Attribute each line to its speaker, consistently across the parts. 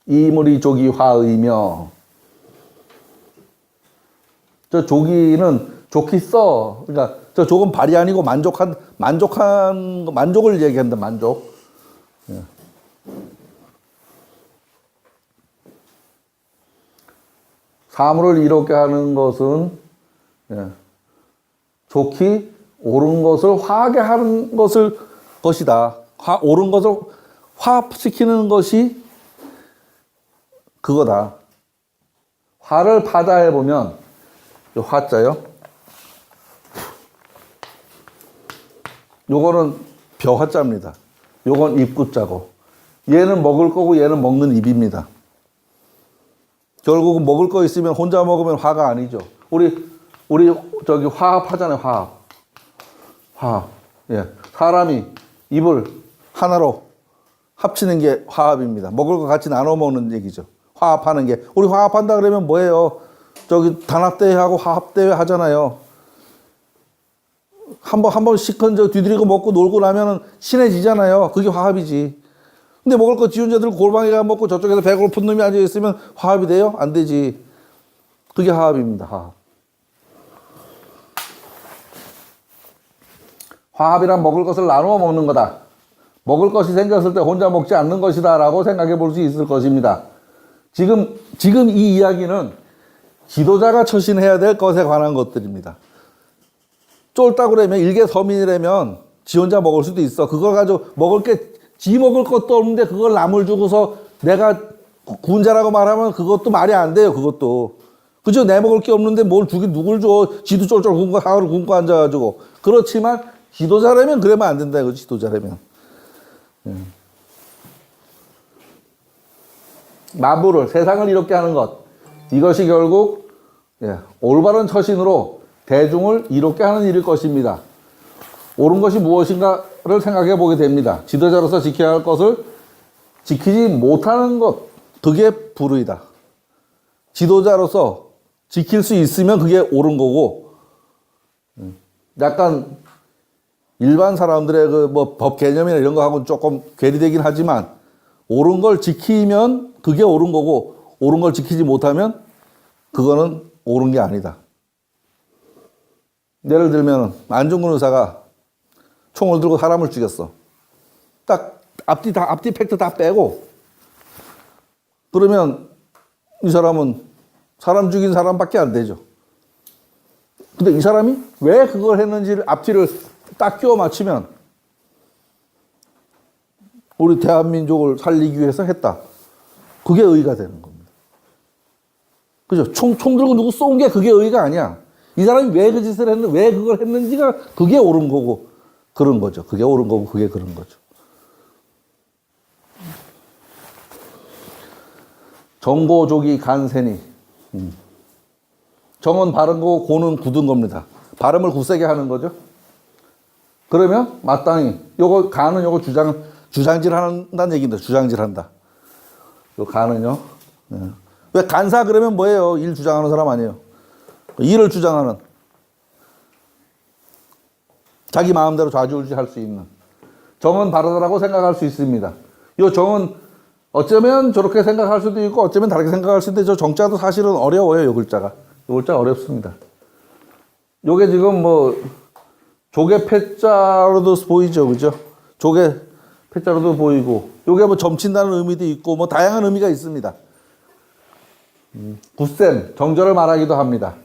Speaker 1: 이물이 조기 화의며. 저 조기는 좋기 써. 그러니까 저 조금 발이 아니고 만족을 얘기한다. 만족. 예. 사물을 이롭게 하는 것은 예. 좋기 옳은 것을 화하게 하는 것이다. 옳은 것을 화합시키는 것이 그거다. 화를 파자해 보면 요 화자요. 요거는 벼화자입니다. 요건 입구자고. 얘는 먹을 거고 얘는 먹는 입입니다. 결국은 먹을 거 있으면 혼자 먹으면 화가 아니죠. 우리 저기 화합하잖아요. 화합. 예. 사람이 입을 하나로 합치는 게 화합입니다. 먹을 거 같이 나눠 먹는 얘기죠. 화합하는 게. 우리 화합한다 그러면 뭐예요? 저기 단합대회하고 화합대회 하잖아요. 한 번씩 뒤들이고 먹고 놀고 나면은 친해지잖아요. 그게 화합이지. 근데 먹을 거 지 혼자 들고 골방에 먹고 저쪽에서 배고픈 놈이 앉아있으면 화합이 돼요? 안 되지. 그게 화합입니다. 화합. 화합이란 먹을 것을 나누어 먹는 거다. 먹을 것이 생겼을 때 혼자 먹지 않는 것이다 라고 생각해 볼 수 있을 것입니다. 지금 이 이야기는 지도자가 처신해야 될 것에 관한 것들입니다. 쫄다고 그러면 일개서민이라면 지 혼자 먹을 수도 있어. 그걸 가지고 지 먹을 것도 없는데 그걸 남을 주고서 내가 군자라고 말하면 그것도 말이 안 돼요. 그것도. 그죠? 내 먹을 게 없는데 뭘 주긴 누굴 줘. 지도 쫄쫄 굶고 하루 굶고 앉아가지고. 그렇지만 지도자라면 그러면 안 된다. 이거 지도자라면. 만물을 세상을 이롭게 하는 것. 이것이 결국 올바른 처신으로 대중을 이롭게 하는 일일 것입니다. 옳은 것이 무엇인가를 생각해 보게 됩니다. 지도자로서 지켜야 할 것을 지키지 못하는 것, 그게 불의다. 지도자로서 지킬 수 있으면 그게 옳은 거고, 약간 일반 사람들의 그 뭐 법 개념이나 이런 거하고는 조금 괴리되긴 하지만, 옳은 걸 지키면 그게 옳은 거고, 옳은 걸 지키지 못하면 그거는 옳은 게 아니다. 예를 들면 안중근 의사가 총을 들고 사람을 죽였어. 딱 앞뒤 팩트 다 빼고 그러면 이 사람은 사람 죽인 사람밖에 안 되죠. 근데 이 사람이 왜 그걸 했는지를 앞뒤를 딱 끼워 맞추면 우리 대한민족을 살리기 위해서 했다. 그게 의의가 되는 겁니다. 그죠? 총 들고 누구 쏜 게 그게 의의가 아니야. 이 사람이 왜 그 짓을 했는지, 왜 그걸 했는지가 그게 옳은 거고, 그런 거죠. 그게 옳은 거고, 그게 그런 거죠. 정고족이 간세니. 정은 바른 거고, 고는 굳은 겁니다. 발음을 굳세게 하는 거죠. 그러면 마땅히, 간은 주장질 한다는 얘기입니다. 주장질 한다. 요 간은요. 왜 간사 그러면 뭐예요? 일 주장하는 사람 아니에요. 일을 주장하는, 자기 마음대로 좌지우지할 수 있는. 정은 바르다라고 생각할 수 있습니다. 이 정은 어쩌면 저렇게 생각할 수도 있고 어쩌면 다르게 생각할 수 있는데 저 정자도 사실은 어려워요. 요 글자가. 요 글자 어렵습니다. 요게 지금 뭐 조개 패자로도 보이죠. 그죠? 조개 패자로도 보이고 요게 뭐 점친다는 의미도 있고 뭐 다양한 의미가 있습니다. 굳셈, 정절을 말하기도 합니다.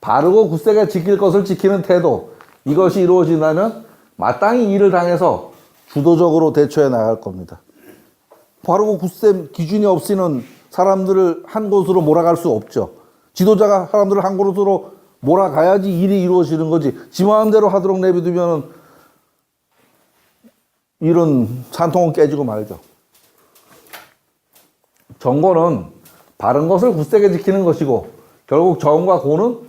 Speaker 1: 바르고 굳세게 지킬 것을 지키는 태도, 이것이 이루어진다면 마땅히 이를 당해서 주도적으로 대처해 나갈 겁니다. 바르고 굳셈 기준이 없이는 사람들을 한 곳으로 몰아갈 수 없죠. 지도자가 사람들을 한 곳으로 몰아가야지 일이 이루어지는 거지. 지 마음대로 하도록 내비두면 일은 산통은 깨지고 말죠. 정고는 바른 것을 굳세게 지키는 것이고 결국 정과 고는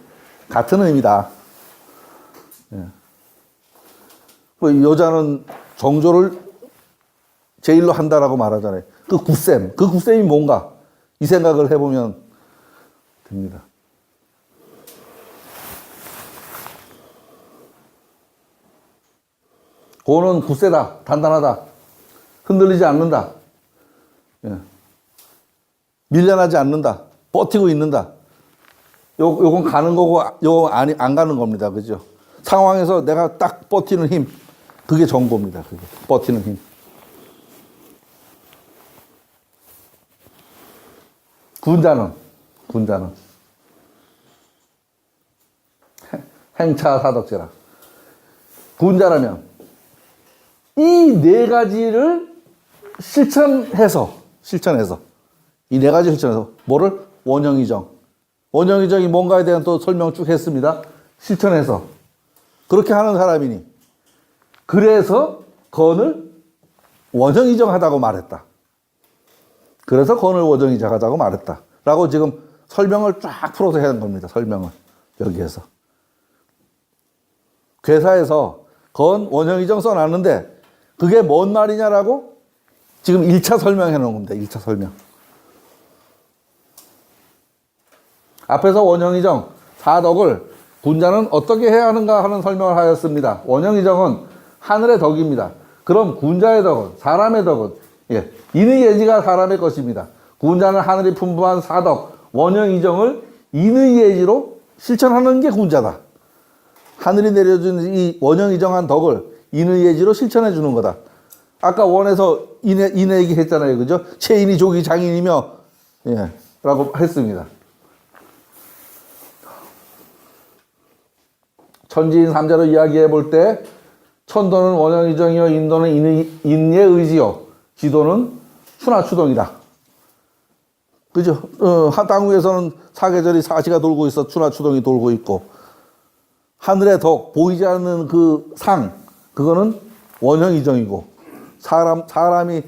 Speaker 1: 같은 의미다. 여자는 정조를 제일로 한다라고 말하잖아요. 그 굳셈이 뭔가 이 생각을 해보면 됩니다. 고는 굳세다, 단단하다, 흔들리지 않는다. 밀려나지 않는다. 버티고 있는다. 요건 가는 거고, 요건 안 가는 겁니다. 그죠? 상황에서 내가 딱 버티는 힘. 그게 정보입니다. 그게. 버티는 힘. 군자는 행차 사덕제라. 군자라면 이 네 가지를 실천해서 이 네 가지 실천해서 뭐를? 원형이정. 원형이정이 뭔가에 대한 또 설명 쭉 했습니다. 실천해서 그렇게 하는 사람이니 그래서 건을 원형이정하다고 말했다. 그래서 건을 원형이정하다고 말했다. 라고 지금 설명을 쫙 풀어서 해야 하는 겁니다. 설명을 여기에서. 괴사에서 건 원형이정 써놨는데 그게 뭔 말이냐라고 지금 1차 설명해 놓은 겁니다. 1차 설명. 앞에서 원형이정, 사덕을 군자는 어떻게 해야 하는가 하는 설명을 하였습니다. 원형이정은 하늘의 덕입니다. 그럼 군자의 덕은, 사람의 덕은, 인의 예지가 사람의 것입니다. 군자는 하늘이 풍부한 사덕, 원형이정을 인의 예지로 실천하는 게 군자다. 하늘이 내려준 이 원형이정한 덕을 인의 예지로 실천해 주는 거다. 아까 원에서 인의 얘기 했잖아요. 그죠? 체인이 조기 장인이며, 라고 했습니다. 천지인 삼자로 이야기해 볼 때, 천도는 원형이정이요, 인도는 인의 의지요, 지도는 추나추동이다. 그죠? 땅 위에서는 사계절이 사시가 돌고 있어, 추나추동이 돌고 있고, 하늘의 덕, 보이지 않는 그 상, 그거는 원형이정이고, 사람이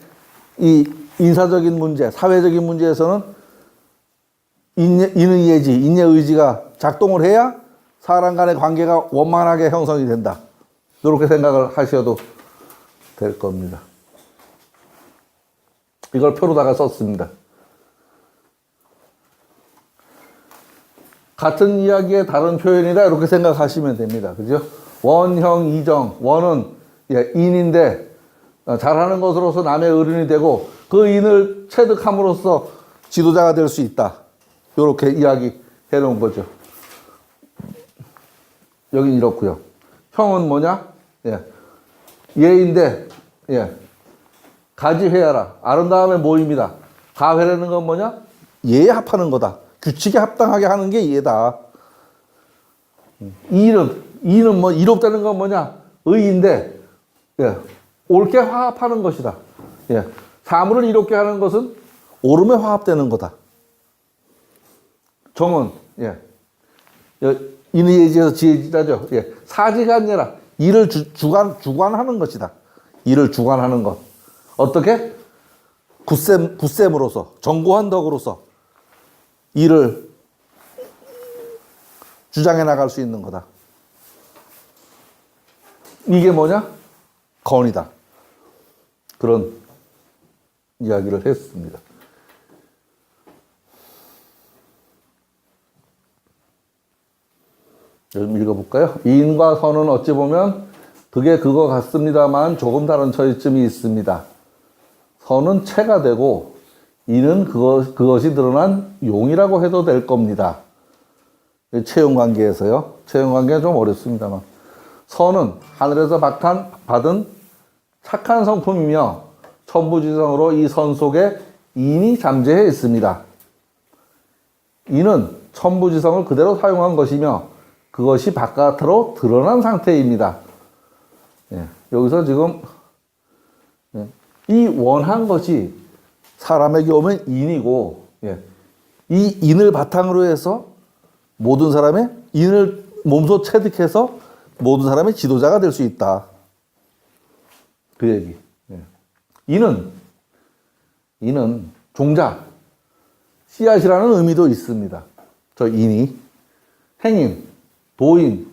Speaker 1: 이 인사적인 문제, 사회적인 문제에서는 인의 예지, 인의 의지가 작동을 해야 사람 간의 관계가 원만하게 형성이 된다. 이렇게 생각을 하셔도 될 겁니다. 이걸 표로다가 썼습니다. 같은 이야기의 다른 표현이다 이렇게 생각하시면 됩니다. 그죠? 원형 이정, 원은 인인데 잘하는 것으로서 남의 어른이 되고 그 인을 체득함으로써 지도자가 될 수 있다. 이렇게 이야기해 놓은 거죠. 여긴 이렇고요. 형은 뭐냐? 예인데 가지회하라. 아름다움의 모임이다. 가회라는 건 뭐냐? 예에 합하는 거다. 규칙에 합당하게 하는 게 예다. 이는 뭐 이롭다는 건 뭐냐? 의인데 옳게 화합하는 것이다. 사물을 이롭게 하는 것은 옳음에 화합되는 거다. 정은 인의 예지에서 지혜지자죠. 사지가 아니라 일을 주관하는 것이다. 일을 주관하는 것. 어떻게? 굳셈으로서, 정고한 덕으로서 일을 주장해 나갈 수 있는 거다. 이게 뭐냐? 건이다. 그런 이야기를 했습니다. 좀 읽어볼까요? 이인과 선은 어찌 보면 그게 그거 같습니다만 조금 다른 차이점이 있습니다. 선은 체가 되고 이는 그것이 드러난 용이라고 해도 될 겁니다. 채용 관계에서요. 채용 관계는 좀 어렵습니다만. 선은 하늘에서 받은 착한 성품이며 천부지성으로 이 선 속에 인이 잠재해 있습니다. 이는 천부지성을 그대로 사용한 것이며 그것이 바깥으로 드러난 상태입니다. 여기서 지금 이 원한 것이 사람에게 오면 인이고 이 인을 바탕으로 해서 모든 사람의 인을 몸소 체득해서 모든 사람의 지도자가 될 수 있다. 그 얘기. 인은 종자, 씨앗이라는 의미도 있습니다. 저 인이. 행인, 도인,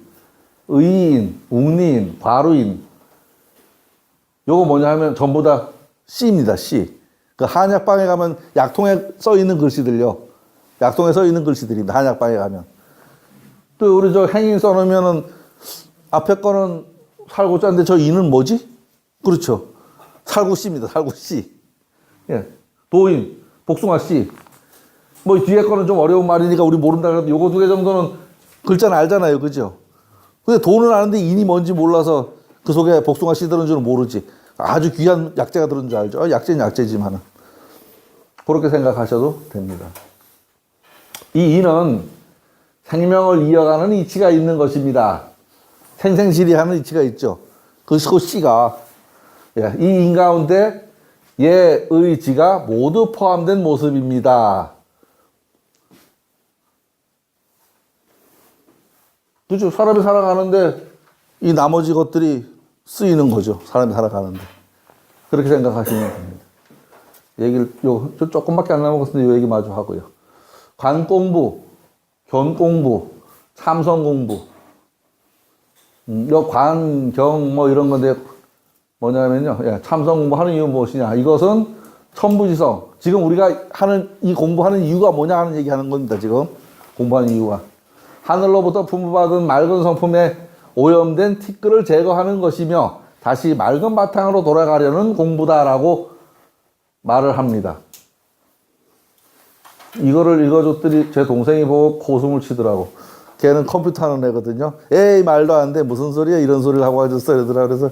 Speaker 1: 의인, 웅리인, 과루인. 요거 뭐냐 하면 전부 다 씨입니다. 씨. 그 한약방에 가면 약통에 써 있는 글씨들요. 약통에 써 있는 글씨들입니다. 한약방에 가면. 또 우리 저 행인 써놓으면은 앞에 거는 살구자인데 저 이는 뭐지? 그렇죠. 살구씨입니다. 살구씨. 도인, 복숭아씨. 뭐 뒤에 거는 좀 어려운 말이니까 우리 모른다 그래도 요거 두 개 정도는 글자는 알잖아요. 그죠? 근데 돈은 아는데 인이 뭔지 몰라서 그 속에 복숭아 씨 들은 줄은 모르지. 아주 귀한 약재가 들은 줄 알죠. 약재는 약재지만은. 그렇게 생각하셔도 됩니다. 이 인은 생명을 이어가는 이치가 있는 것입니다. 생생시리하는 이치가 있죠. 그 씨가 이 인 가운데 얘 의지가 모두 포함된 모습입니다. 그렇죠. 사람이 살아가는데 이 나머지 것들이 쓰이는 거죠. 사람이 살아가는데. 그렇게 생각하시면 됩니다. 얘기를 조금밖에 안 남았는데 이 얘기 마저 하고요. 관공부, 견공부, 참선공부. 관, 경 뭐 이런 건데 뭐냐면요. 참선공부 하는 이유는 무엇이냐. 이것은 천부지성. 지금 우리가 하는 이 공부하는 이유가 뭐냐 하는 얘기하는 겁니다. 지금 공부하는 이유가. 하늘로부터 품부받은 맑은 성품에 오염된 티끌을 제거하는 것이며 다시 맑은 바탕으로 돌아가려는 공부다라고 말을 합니다. 이거를 읽어줬더니 제 동생이 보고 고숨을 치더라고. 걔는 컴퓨터 하는 애거든요. 에이 말도 안 돼 무슨 소리야 이런 소리를 하고 와줬어 이러더라. 그래서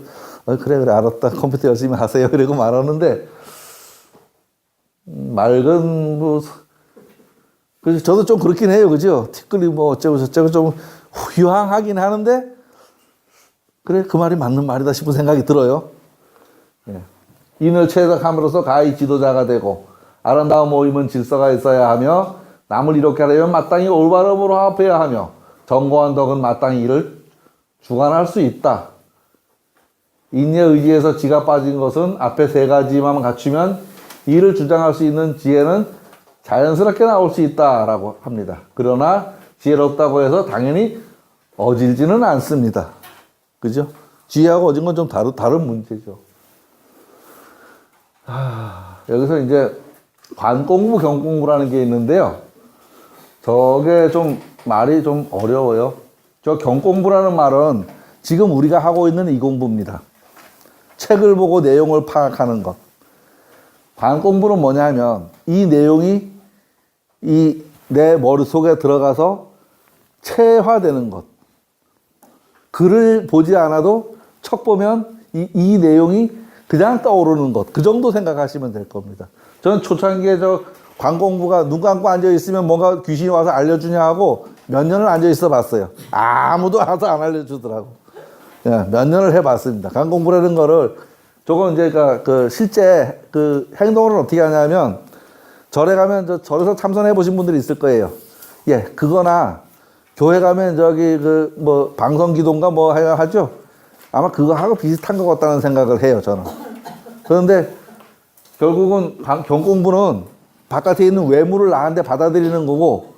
Speaker 1: 그래 알았다 컴퓨터 열심히 하세요 이러고 말하는데 맑은 뭐 그래서 저도 좀 그렇긴 해요. 그죠? 티끌이 뭐 어쩌고 저쩌고 좀 휴항하긴 하는데 그래 그 말이 맞는 말이다 싶은 생각이 들어요. 인을 체득함으로써 가히 지도자가 되고 아름다운 모임은 질서가 있어야 하며 남을 이롭게 하려면 마땅히 올바름으로 합해야 하며 정고한 덕은 마땅히 이를 주관할 수 있다. 인의 의지에서 지가 빠진 것은 앞에 세 가지만 갖추면 이를 주장할 수 있는 지혜는 자연스럽게 나올 수 있다라고 합니다. 그러나 지혜롭다고 해서 당연히 어질지는 않습니다. 그죠? 지혜하고 어진 건 좀 다른 문제죠. 여기서 이제 관공부, 경공부라는 게 있는데요. 저게 좀 말이 좀 어려워요. 저 경공부라는 말은 지금 우리가 하고 있는 이 공부입니다. 책을 보고 내용을 파악하는 것. 관공부는 뭐냐 하면 이 내용이 이 내 머릿속에 들어가서 체화되는 것. 글을 보지 않아도 척 보면 이 내용이 그냥 떠오르는 것. 그 정도 생각하시면 될 겁니다. 저는 초창기에 저 관공부가 눈 감고 앉아있으면 뭔가 귀신이 와서 알려주냐 하고 몇 년을 앉아있어 봤어요. 아무도 와서 안 알려주더라고. 몇 년을 해봤습니다. 관공부라는 거를 조금 이제 그 실제 그 행동을 어떻게 하냐면 절에 가면 절에서 참선해 보신 분들이 있을 거예요. 그거나 교회 가면 저기 그 뭐 방성기도인가 뭐 하죠. 아마 그거하고 비슷한 것 같다는 생각을 해요, 저는. 그런데 결국은 경공부는 바깥에 있는 외물을 나한테 받아들이는 거고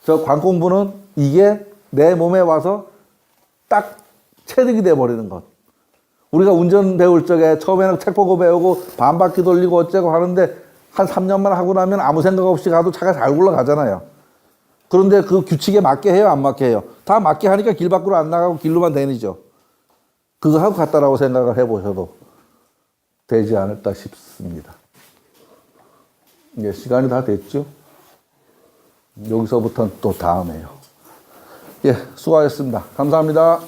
Speaker 1: 저 관공부는 이게 내 몸에 와서 딱 체득이 돼버리는 것. 우리가 운전 배울 적에 처음에는 책 보고 배우고 반바퀴 돌리고 어쩌고 하는데 한 3년만 하고 나면 아무 생각 없이 가도 차가 잘 굴러가잖아요. 그런데 그 규칙에 맞게 해요, 안 맞게 해요? 다 맞게 하니까 길 밖으로 안 나가고 길로만 다니죠. 그거 하고 같다라고 생각을 해보셔도 되지 않을까 싶습니다. 시간이 다 됐죠? 여기서부터는 또 다음에요. 수고하셨습니다. 감사합니다.